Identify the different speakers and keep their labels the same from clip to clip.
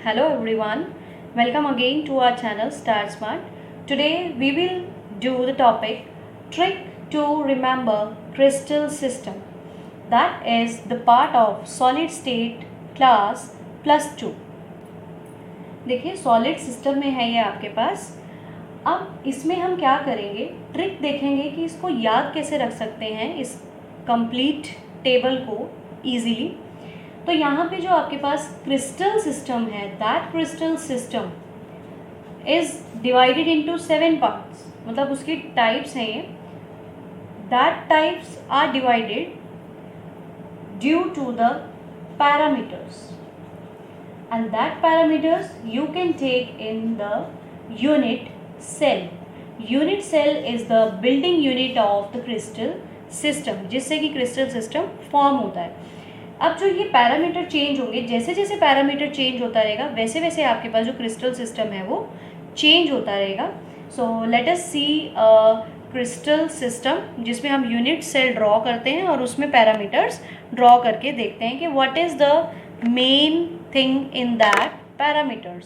Speaker 1: Hello everyone, welcome again to our channel Star Smart. Today we will do the topic trick to remember crystal system, that is the part of solid state class +2. देखिए solid system में है ये आपके पास। अब इसमें हम क्या करेंगे, ट्रिक देखेंगे कि इसको याद कैसे रख सकते हैं इस कंप्लीट टेबल को इजीली। तो यहाँ पे जो आपके पास क्रिस्टल सिस्टम है, that crystal system is divided into 7 parts, मतलब उसकी टाइप्स हैं ये। That types are divided due to the parameters and that parameters you can take in the unit cell. Unit cell is the building unit of the crystal system, जिससे कि crystal system form होता है। अब जो ये parameter change होंगे, जैसे जैसे पैरामीटर चेंज होता रहेगा वैसे वैसे आपके पास जो क्रिस्टल सिस्टम है वो चेंज होता रहेगा। सो लेट अस सी क्रिस्टल सिस्टम जिसमें हम यूनिट सेल ड्रॉ करते हैं और उसमें पैरामीटर्स ड्रॉ करके देखते हैं कि what is the main thing in that parameters.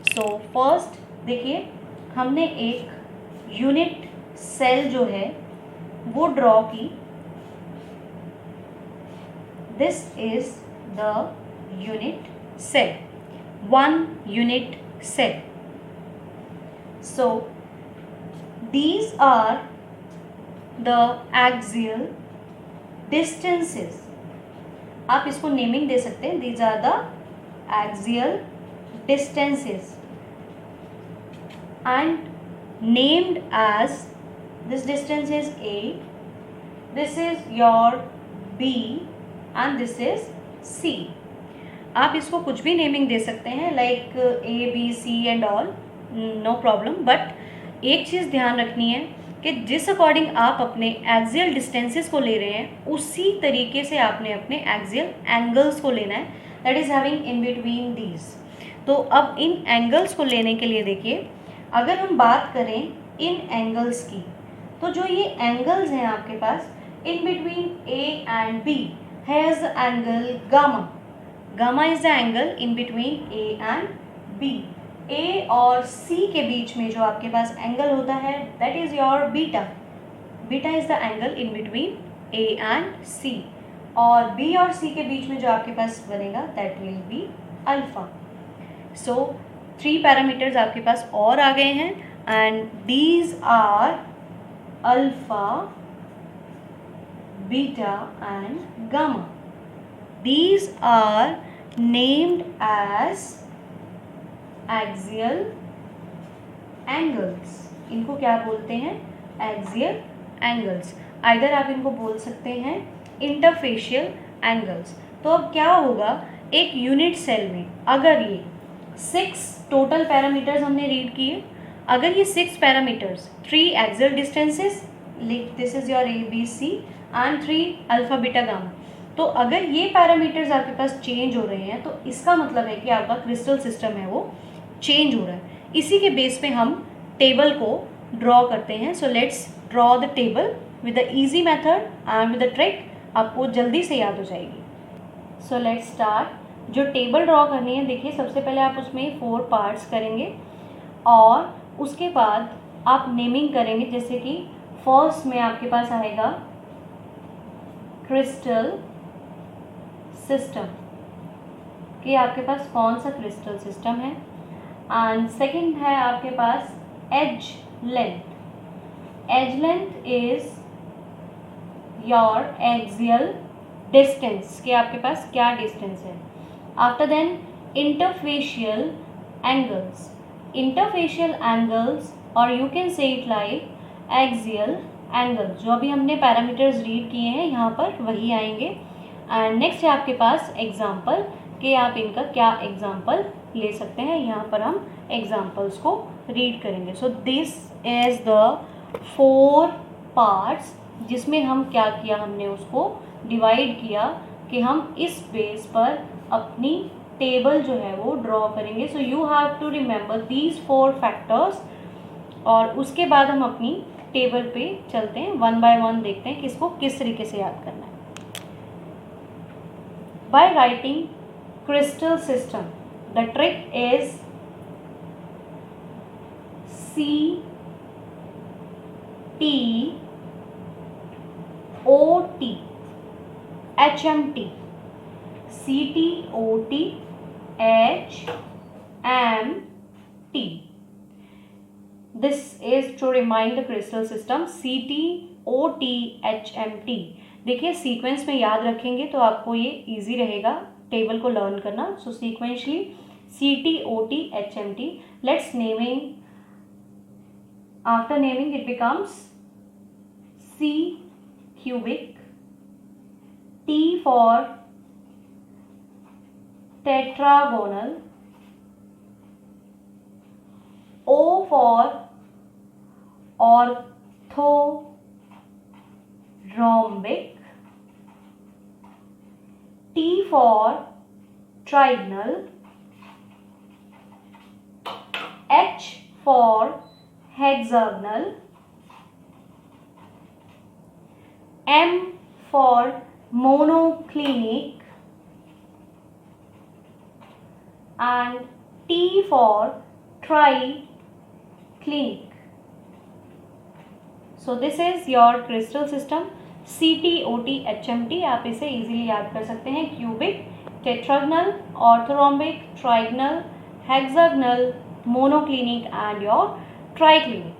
Speaker 1: So first देखिए, हमने एक यूनिट सेल जो है वो ड्रॉ की। This is the unit cell, 1 unit cell. So these are the axial distances, आप इसको नेमिंग दे सकते हैं। these are the axial distances and named as, this distance is A, this is your B and this is C। आप इसको कुछ भी naming दे सकते हैं, like A, B, C and all, no problem. But एक चीज़ ध्यान रखनी है कि जिस अकॉर्डिंग आप अपने एक्सियल डिस्टेंसेस को ले रहे हैं उसी तरीके से आपने अपने एक्सियल एंगल्स को लेना है, that is having in between these. तो अब इन एंगल्स को लेने के लिए देखिए, अगर हम बात करें इन एंगल्स की, तो जो ये एंगल्स हैं आपके पास in between A and B has angle gamma. Gamma is the angle in between A and B. A और सी के बीच में जो आपके पास एंगल होता है that is your beta. Beta is the angle in between A and C, और B और C के बीच में जो आपके पास बनेगा that will be alpha. So 3 parameters आपके पास और आ गए हैं and these are alpha, beta and gamma. These are named as axial angles. इनको क्या बोलते हैं? Axial angles. आइदर आप इनको बोल सकते हैं इंटरफेशियल एंगल्स। तो अब क्या होगा, एक यूनिट सेल में अगर ये 6 टोटल पैरामीटर्स हमने रीड किए, अगर ये 6 parameters, 3 axial distances, this is your A B C and 3 alpha beta gamma, तो अगर ये पैरामीटर्स आपके पास चेंज हो रहे हैं तो इसका मतलब है कि आपका क्रिस्टल सिस्टम है वो चेंज हो रहा है। इसी के बेस पे हम टेबल को ड्रॉ करते हैं। So let's draw the table with the easy method and with the trick, आपको जल्दी से याद हो जाएगी। So let's start. जो टेबल ड्रॉ करनी है, देखिए सबसे पहले आप उसमें 4 पार्ट्स करेंगे और उसके बाद आप नेमिंग करेंगे। जैसे कि फर्स्ट में आपके पास आएगा क्रिस्टल सिस्टम, कि आपके पास कौन सा क्रिस्टल सिस्टम है, एंड सेकंड है आपके पास edge length. Edge length is your axial distance, कि आपके पास क्या डिस्टेंस है। After then interfacial angles. Interfacial angles और you can say it like axial angles. जो अभी हमने पैरामीटर्स रीड किए हैं यहाँ पर वही आएंगे। एंड नेक्स्ट है आपके पास एग्जाम्पल, कि आप इनका क्या एग्जाम्पल ले सकते हैं। यहाँ पर हम एग्जाम्पल्स को रीड करेंगे। So this is the 4 parts, जिसमें हम क्या किया, हमने उसको डिवाइड किया कि हम इस बेस पर अपनी टेबल जो है वो ड्रॉ करेंगे। So you have to remember these 4 factors, और उसके बाद हम अपनी टेबल पे चलते हैं, 1 बाय 1 देखते हैं कि इसको किस तरीके से याद करना है। By writing crystal system, The trick is CTOT, HMT, CTOT, HMT. This is to remind the crystal system CTOT, HMT. देखिए सीक्वेंस में याद रखेंगे तो आपको ये इजी रहेगा टेबल को लर्न करना. So sequentially CTOT, HMT. Let's naming. After naming it becomes C cubic, T for tetragonal, O for orthorhombic, T for trigonal, H for hexagonal, M for monoclinic, and T for triclinic. So this is your crystal system CTOT, HMT. आप इसे easily याद कर सकते हैं. Cubic, tetragonal, orthorhombic, trigonal, hexagonal, monoclinic and your triclinic.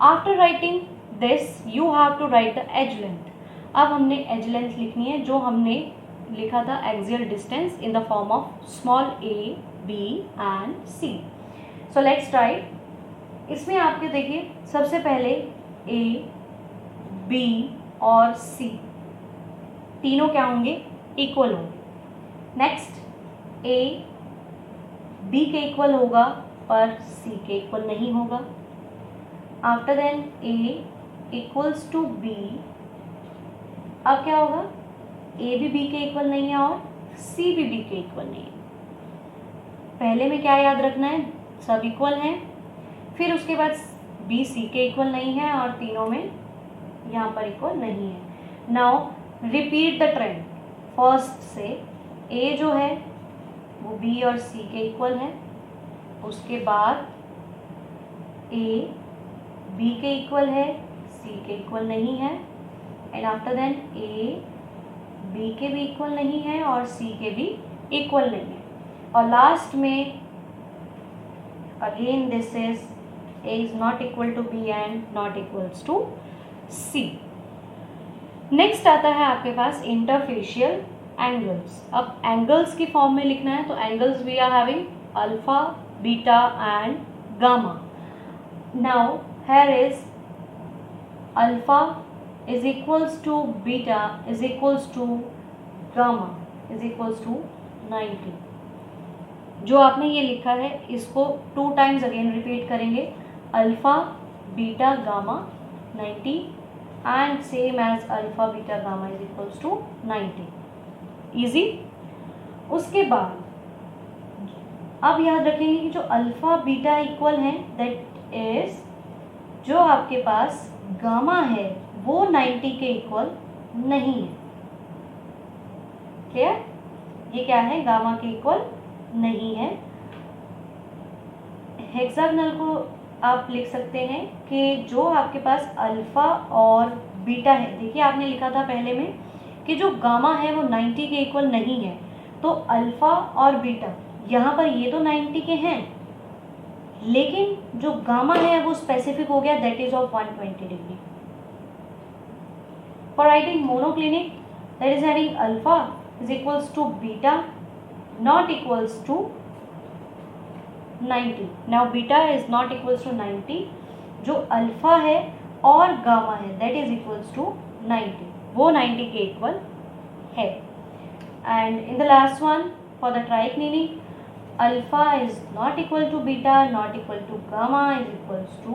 Speaker 1: After writing this you have to write the edge length. अब हमने edge length लिखनी है जो हमने लिखा था axial distance in the form of small a, b and c. So let's try. इसमें आपके देखिए सबसे पहले a, b और c तीनों क्या होंगे, इक्वल होंगे. नेक्स्ट a b के इक्वल होगा पर c के इक्वल नहीं होगा. After then a equals to b. अब क्या होगा, a भी b के इक्वल नहीं है और c भी b के इक्वल नहीं है. पहले में क्या याद रखना है, सब इक्वल हैं. फिर उसके बाद b c के इक्वल नहीं है और तीनों में यहाँ पर इक्वल नहीं है. Now repeat the trend. First से a जो है वो b और c के इक्वल है. उसके बाद a b के इक्वल है, c के इक्वल नहीं है. And after then a b के भी इक्वल नहीं है और c के भी इक्वल नहीं है. और लास्ट में again this is a is not equal to b and not equals to c. Next आता है आपके पास इंटरफेशियल एंगल्स. अब एंगल्स की फॉर्म में लिखना है तो angles we are having alpha, beta and gamma. Now here is alpha is equals to beta is equals to gamma is equals to 90. जो आपने ये लिखा है इसको 2 टाइम्स अगेन रिपीट करेंगे. Alpha, beta, gamma 90 and same as alpha, beta, gamma is equals to 90. Easy. उसके बाद अब याद रखेंगे कि जो अल्फा बीटा इक्वल है दैट इज जो आपके पास गामा है वो 90 के इक्वल नहीं है. क्लियर? ये क्या है, गामा के इक्वल नहीं है. हेक्सागोनल को आप लिख सकते हैं कि जो आपके पास अल्फा और बीटा है. देखिए आपने लिखा था पहले में कि जो गामा है वो 90 के इक्वल नहीं है. तो अल्फा और बीटा यहाँ पर ये तो 90 के हैं लेकिन जो गामा है वो स्पेसिफिक हो गया that is of 120 degree. For writing monoclinic, that is having alpha is equals to beta not equals to 90. Now beta is not equals to 90. जो अल्फा है और गामा है that is equals to 90. वो 90 के equal है. And in the last one for the triclinic, alpha is not equal to beta not equal to gamma is equals to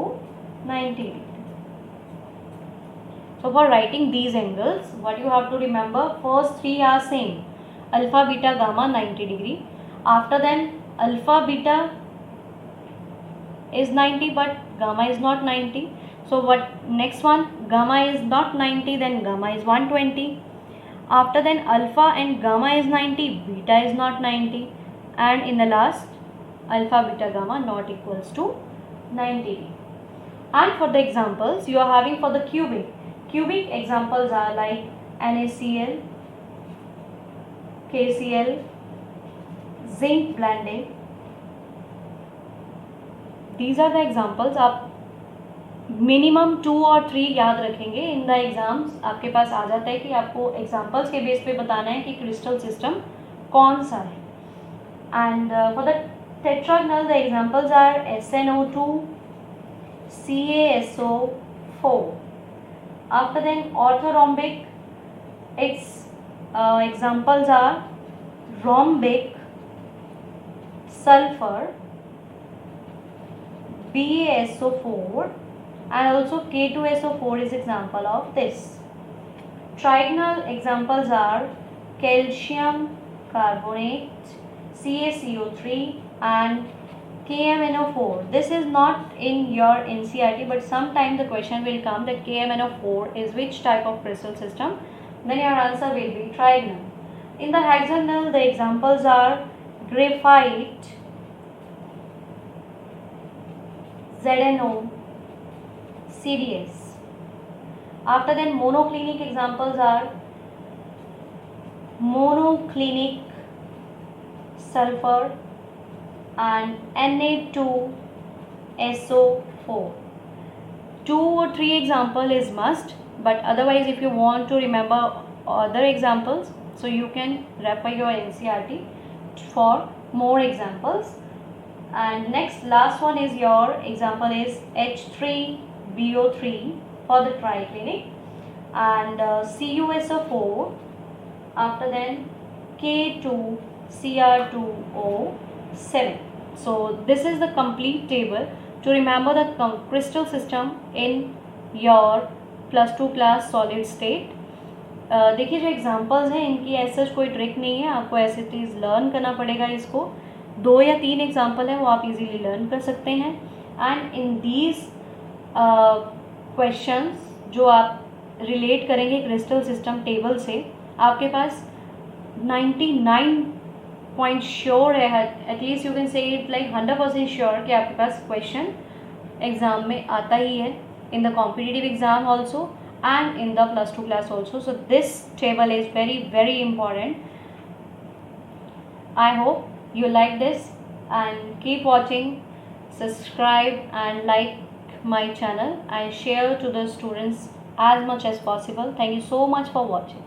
Speaker 1: 90. So for writing these angles, what you have to remember, first 3 are same. Alpha, beta, gamma 90 degree. After then alpha, beta is 90 but gamma is not 90. So what next one, gamma is not 90 then gamma is 120. After then alpha and gamma is 90, beta is not 90. and in the last alpha beta gamma not equals to 90 degree. And for the examples you are having for the cubic examples are like NaCl, KCl, zinc blending. These are the examples. आप minimum 2 और 3 याद रखेंगे. In the exams आपके पास आ जाता है कि आपको examples के बेस पे बताना है कि क्रिस्टल सिस्टम कौन सा है. And for the tetragonal the examples are SnO2, CaSO4. After then orthorhombic its examples are rhombic, sulfur, BaSO4, and also K2SO4 is example of this. Trigonal examples are calcium carbonate, CaCO3 and KMNO4. This is not in your NCERT, but sometime the question will come that KMNO4 is which type of crystal system. Then your answer will be trigonal. In the hexagonal the examples are graphite, ZNO, CDS. After then monoclinic examples are monoclinic sulfur and Na2SO4. 2 or 3 example is must, but otherwise if you want to remember other examples, so you can refer your NCERT for more examples. And next last one is your example is H3BO3 for the triclinic and CuSO4. After then K2Cr2O7. So this is the complete table to remember the crystal system in your +2 class solid state. देखिए जो examples हैं इनकी ऐसा कोई trick नहीं है, आपको ऐसे चीज़ लर्न करना पड़ेगा. इसको 2 या 3 एग्जांपल हैं वो आप इजीली लर्न कर सकते हैं. एंड इन दीज क्वेश्चंस जो आप रिलेट करेंगे क्रिस्टल सिस्टम टेबल से, आपके पास 99 पॉइंट श्योर है, at least you can say it like 100% sure कि आपके पास क्वेश्चन एग्जाम में आता ही है, in the competitive exam also and in the +2 class also. So this table is very important. I hope you like this and keep watching, subscribe and like my channel and share to the students as much as possible. Thank you so much for watching.